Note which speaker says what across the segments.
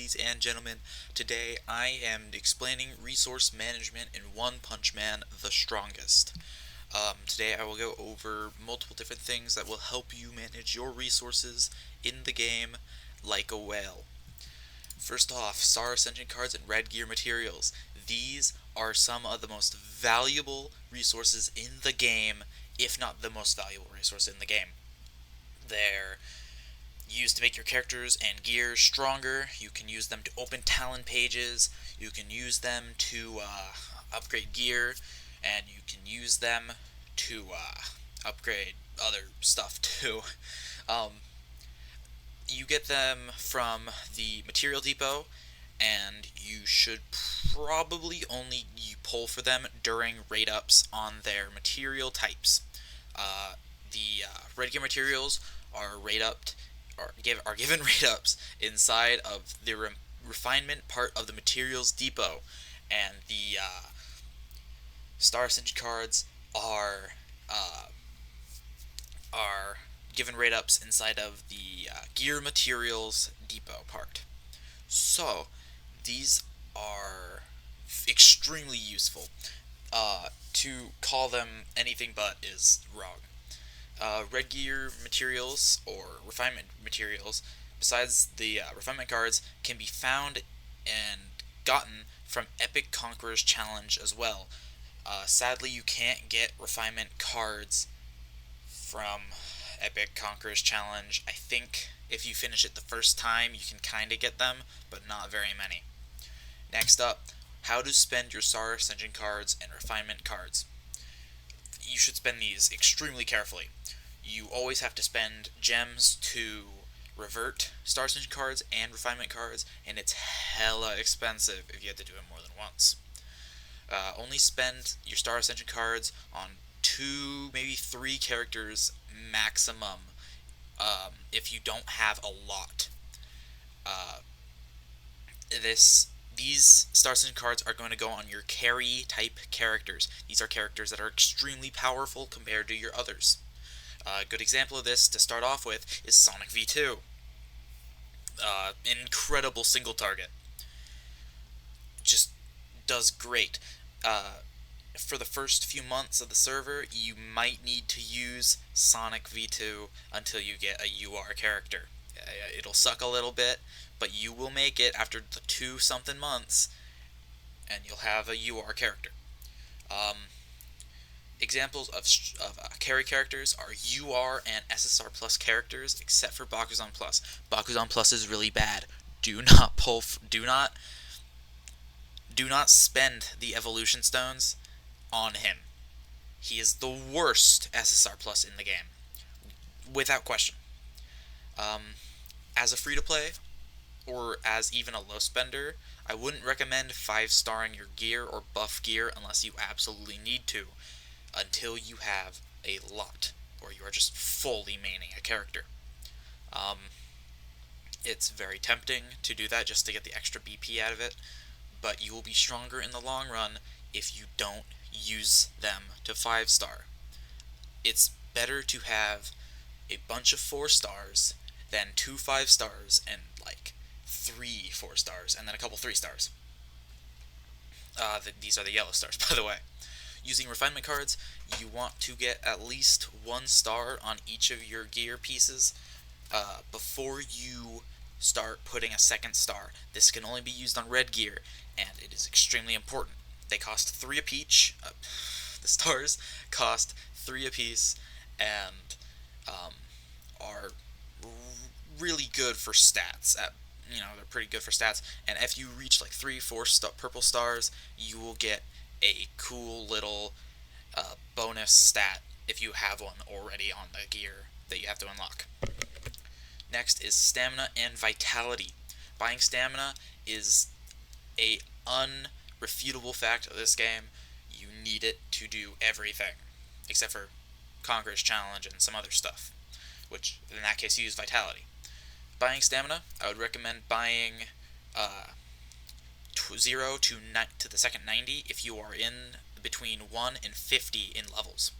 Speaker 1: ladies and gentlemen. Today I am explaining resource management in One Punch Man: The Strongest. Today I will go over multiple different things that will help you manage your resources in the game like a whale. First off, Star Ascension cards and Red Gear materials. These are some of the most valuable resources in the game, if not the most valuable resource in the game. They're used to make your characters and gear stronger. You can use them to open talent pages. You can use them to upgrade gear, and you can use them to upgrade other stuff too. Um, you get them from the Material Depot, and you should probably only pull for them during raid ups on their material types. The Red Gear materials are rate upped are given rate ups inside of the refinement part of the materials depot, and the Star Ascension cards uh, are given rate ups inside of the gear materials depot part. So these are extremely useful. To call them anything but is wrong. Red gear materials or refinement materials, besides the refinement cards, can be found and gotten from Epic Conqueror's Challenge as well. Sadly, you can't get refinement cards from Epic Conqueror's Challenge. I think if you finish it the first time, you can kind of get them, but not very many. Next up, how to spend your Star Ascension cards and refinement cards. You should spend these extremely carefully. You always have to spend gems to revert Star Ascension cards and refinement cards, and it's hella expensive if you have to do it more than once. Only spend your Star Ascension cards on 2, maybe 3 characters maximum, if you don't have a lot. Uh, these Star Ascension cards are going to go on your carry type characters. These are characters that are extremely powerful compared to your others. A good example of this to start off with is Sonic V2. Incredible single target. Just does great. For the first few months of the server, you might need to use Sonic V2 until you get a UR character. It'll suck a little bit, but you will make it after the 2-something months, and you'll have a UR character. Examples of carry characters are UR and SSR Plus characters, except for Bakuzan Plus. Bakuzan Plus is really bad. Do not spend the evolution stones on him. He is the worst SSR Plus in the game, without question. As a free to play, or as even a low spender, I wouldn't recommend 5-starring your gear or buff gear unless you absolutely need to, until you have a lot, or you are just fully maining a character. It's very tempting to do that just to get the extra BP out of it, but you will be stronger in the long run if you don't use them to 5-star. It's better to have a bunch of 4-stars than 2 5-stars and like 3 4-stars and then a couple 3-stars. These are the yellow stars, by the way. Using refinement cards, you want to get at least 1 star on each of your gear pieces before you start putting a 2nd star. This can only be used on red gear, and it is extremely important. They cost 3 apiece. The stars cost 3 apiece, and are really good for stats. They're pretty good for stats. And if you reach like 3-4 purple stars, you will get a cool little bonus stat if you have one already on the gear that you have to unlock. Next is stamina and vitality. Buying stamina is a unrefutable fact of this game. You need it to do everything, except for Conqueror's Challenge and some other stuff, which in that case you use vitality. Buying stamina, I would recommend buying 0 to the second 90 if you are in between 1 and 50 in levels.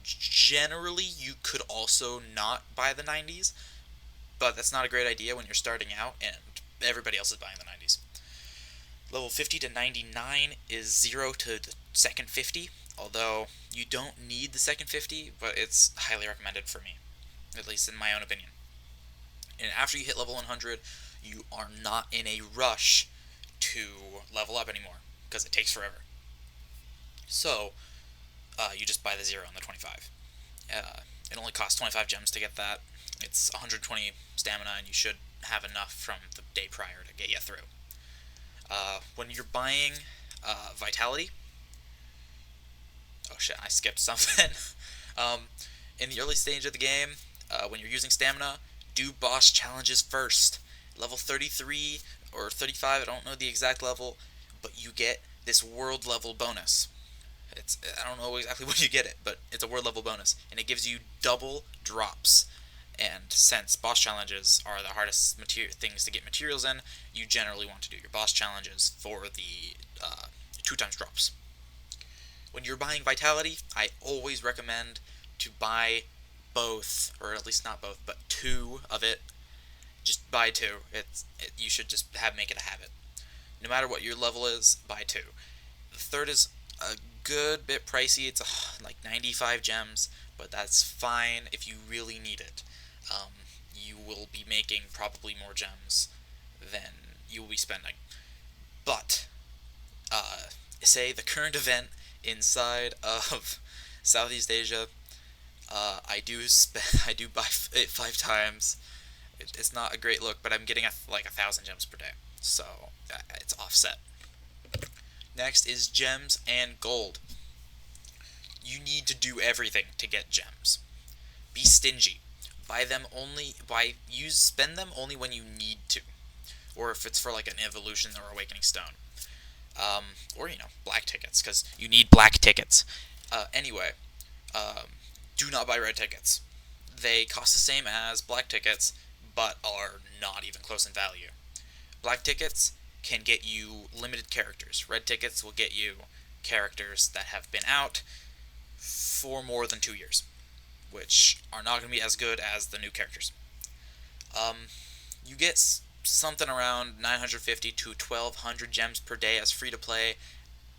Speaker 1: Generally, you could also not buy the 90s, but that's not a great idea when you're starting out, and everybody else is buying the 90s. Level 50 to 99 is 0 to the second 50, although you don't need the second 50, but it's highly recommended for me, at least in my own opinion. And after you hit level 100, you are not in a rush to level up anymore, because it takes forever. So, you just buy the 0 and the 25. It only costs 25 gems to get that. It's 120 stamina, and you should have enough from the day prior to get you through. When you're buying Vitality... Oh shit, I skipped something. In the early stage of the game, when you're using stamina, do boss challenges first. Level 33 or 35, I don't know the exact level, but you get this world level bonus. I don't know exactly when you get it, but it's a world level bonus, and it gives you double drops. And since boss challenges are the hardest things to get materials in, you generally want to do your boss challenges for the 2x drops. When you're buying Vitality, I always recommend to buy both, or at least not both, but 2 of it. Just buy 2. You should just make it a habit. No matter what your level is, buy 2. The third is a good bit pricey. It's like 95 gems, but that's fine if you really need it. You will be making probably more gems than you will be spending. But, say the current event inside of Southeast Asia, I do buy it 5 times. It's not a great look, but I'm getting like 1,000 gems per day, so it's offset. Next is gems and gold. You need to do everything to get gems. Be stingy. Spend them only when you need to, or if it's for like an evolution or awakening stone, or black tickets, because you need black tickets. Anyway, do not buy red tickets. They cost the same as black tickets, but are not even close in value. Black tickets can get you limited characters. Red tickets will get you characters that have been out for more than 2 years, which are not going to be as good as the new characters. You get something around 950 to 1,200 gems per day as free-to-play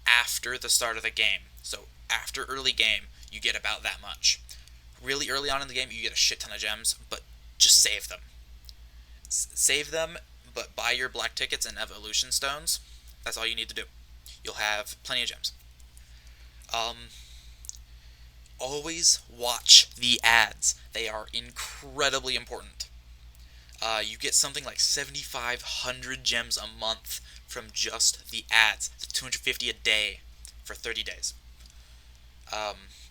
Speaker 1: after the start of the game. So after early game, you get about that much. Really early on in the game, you get a shit ton of gems, but just save them. Save them, but buy your black tickets and evolution stones. That's all you need to do. You'll have plenty of gems. Always watch the ads. They are incredibly important. You get something like 7,500 gems a month from just the ads. That's 250 a day for 30 days.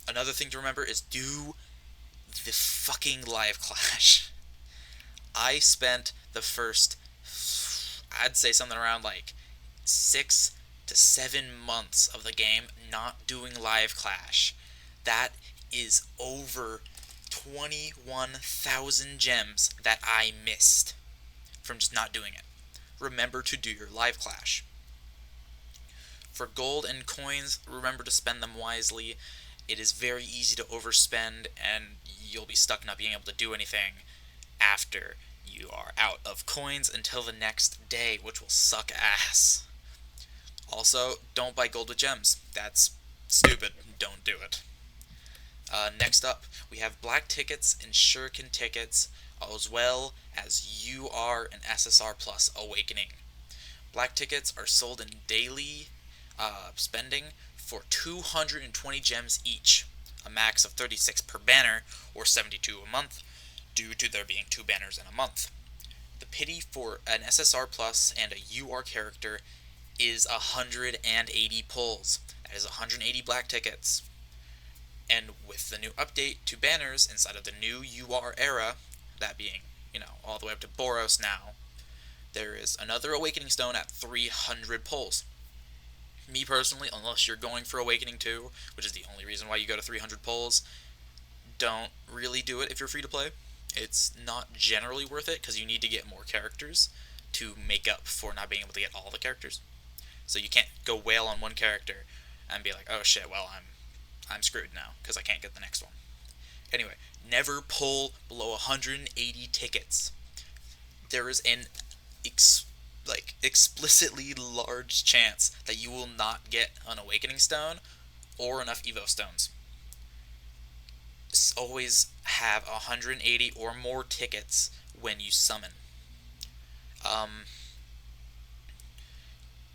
Speaker 1: Another thing to remember is do the fucking live clash. I spent the first, I'd say something around like 6 to 7 months of the game not doing live clash. That is over 21,000 gems that I missed from just not doing it. Remember to do your live clash. For gold and coins, remember to spend them wisely. It is very easy to overspend, and you'll be stuck not being able to do anything after you are out of coins until the next day, which will suck ass. Also, don't buy gold with gems. That's stupid. Don't do it. Next up, we have black tickets and shuriken tickets, as well as UR and SSR Plus Awakening. Black tickets are sold in daily spending for 220 gems each, a max of 36 per banner, or 72 a month, due to there being 2 banners in a month. The pity for an SSR Plus and a UR character is 180 pulls. That is 180 black tickets. And with the new update to banners inside of the new UR era, that being, all the way up to Boros now, there is another Awakening Stone at 300 pulls. Me personally, unless you're going for Awakening 2, which is the only reason why you go to 300 pulls, don't really do it if you're free to play. It's not generally worth it, because you need to get more characters to make up for not being able to get all the characters. So you can't go whale on one character and be like, oh shit, well, I'm screwed now, because I can't get the next one. Anyway, never pull below 180 tickets. There is an explicitly large chance that you will not get an Awakening Stone or enough Evo Stones. Always have 180 or more tickets when you summon.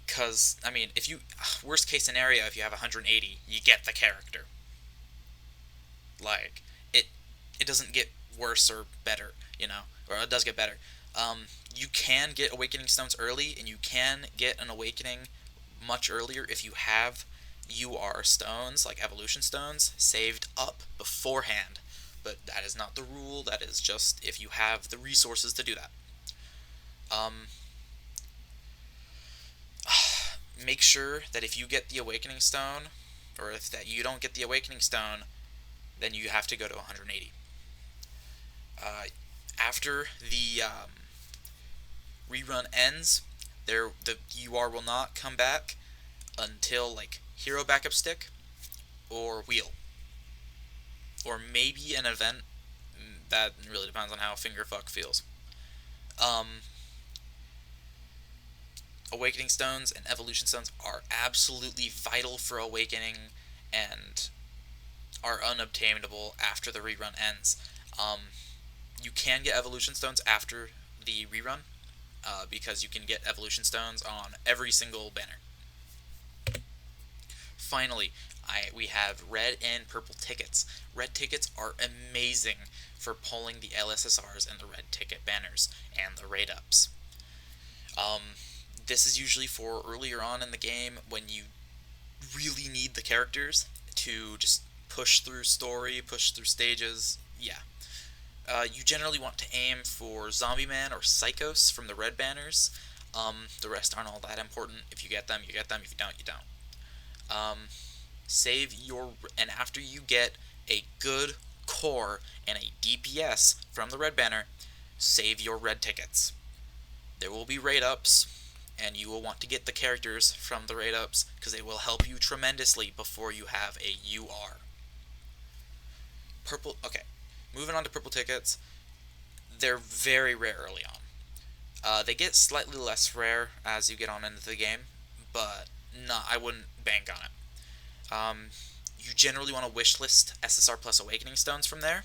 Speaker 1: Because, I mean, if you, worst case scenario, if you have 180, you get the character. Like, it doesn't get worse or better, or it does get better. You can get Awakening Stones early, and you can get an Awakening much earlier if you have UR stones, like Evolution Stones, saved up beforehand. But that is not the rule, that is just if you have the resources to do that. Make sure that if you get the Awakening Stone, or if that you don't get the Awakening Stone, then you have to go to 180. After the rerun ends, the UR will not come back until like Hero Backup Stick or Wheel, or maybe an event. That really depends on how Fingerfuck feels. Awakening Stones and Evolution Stones are absolutely vital for Awakening and are unobtainable after the rerun ends. You can get Evolution Stones after the rerun, because you can get Evolution Stones on every single banner. Finally, we have red and purple tickets. Red tickets are amazing for pulling the LSSRs and the red ticket banners and the raid ups. This is usually for earlier on in the game when you really need the characters to just push through story, push through stages. Yeah. You generally want to aim for Zombie Man or Psychos from the red banners. The rest aren't all that important. If you get them, you get them. If you don't, you don't. Save your... And after you get a good core and a DPS from the red banner, save your red tickets. There will be raid ups, and you will want to get the characters from the raid ups because they will help you tremendously before you have a UR. Purple... Okay. Moving on to purple tickets, they're very rare early on. They get slightly less rare as you get on into the game, but I wouldn't bank on it. You generally want to wishlist SSR plus Awakening Stones from there,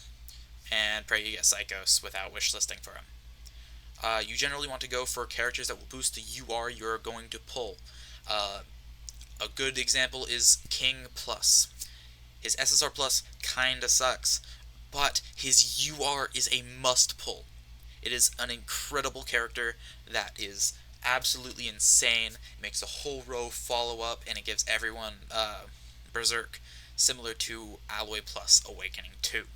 Speaker 1: and pray you get Psychos without wishlisting for them. You generally want to go for characters that will boost the UR you're going to pull. A good example is King Plus. His SSR Plus kinda sucks, but his UR is a must-pull. It is an incredible character that is absolutely insane. It makes a whole row follow up, and it gives everyone Berserk, similar to Alloy Plus Awakening 2.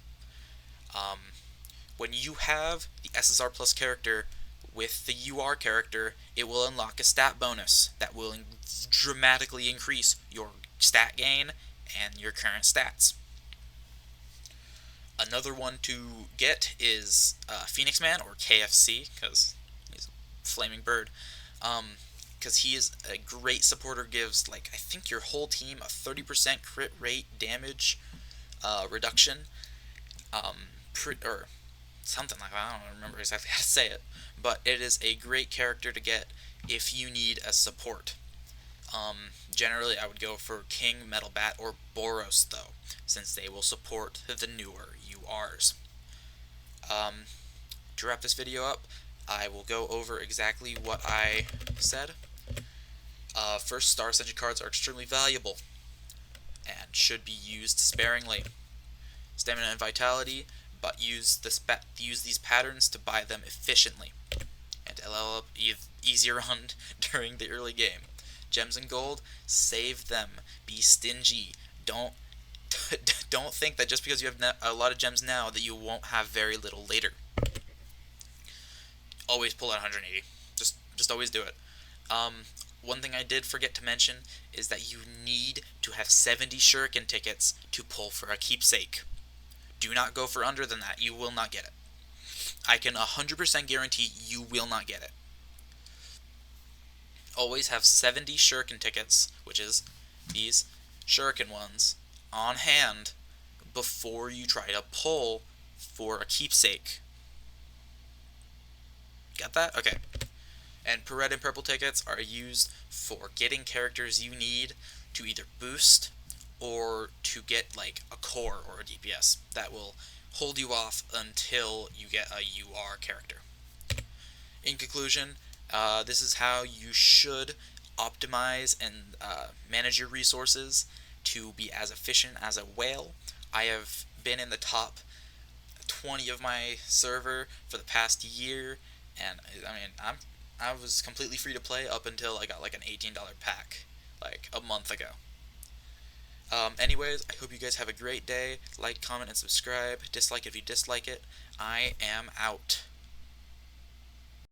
Speaker 1: When you have the SSR Plus character with the UR character, it will unlock a stat bonus that will dramatically increase your stat gain and your current stats. Another one to get is Phoenix Man, or KFC, because he's a flaming bird. Because he is a great supporter, gives, like, I think your whole team a 30% crit rate damage reduction, or something like that. I don't remember exactly how to say it, but it is a great character to get if you need a support. Generally, I would go for King, Metal Bat, or Boros, though, since they will support the newer URs. To wrap this video up, I will go over exactly what I said. First, Star Ascension cards are extremely valuable and should be used sparingly. Stamina and Vitality, but use these patterns to buy them efficiently and level up easier on during the early game. Gems and gold, save them. Be stingy. Don't think that just because you have a lot of gems now that you won't have very little later. Always pull out 180. Just always do it. One thing I did forget to mention is that you need to have 70 Shuriken tickets to pull for a keepsake. Do not go for under than that. You will not get it. I can 100% guarantee you will not get it. Always have 70 Shuriken tickets, which is these Shuriken ones, on hand before you try to pull for a keepsake. Got that? Okay. And red and purple tickets are used for getting characters you need to either boost or to get like a core or a DPS that will hold you off until you get a UR character. In conclusion, this is how you should optimize and manage your resources to be as efficient as a whale. I have been in the top 20 of my server for the past year, and I mean I was completely free to play up until I got like an $18 pack like a month ago. Anyways, I hope you guys have a great day. Like, comment, and subscribe. Dislike if you dislike it. I am out.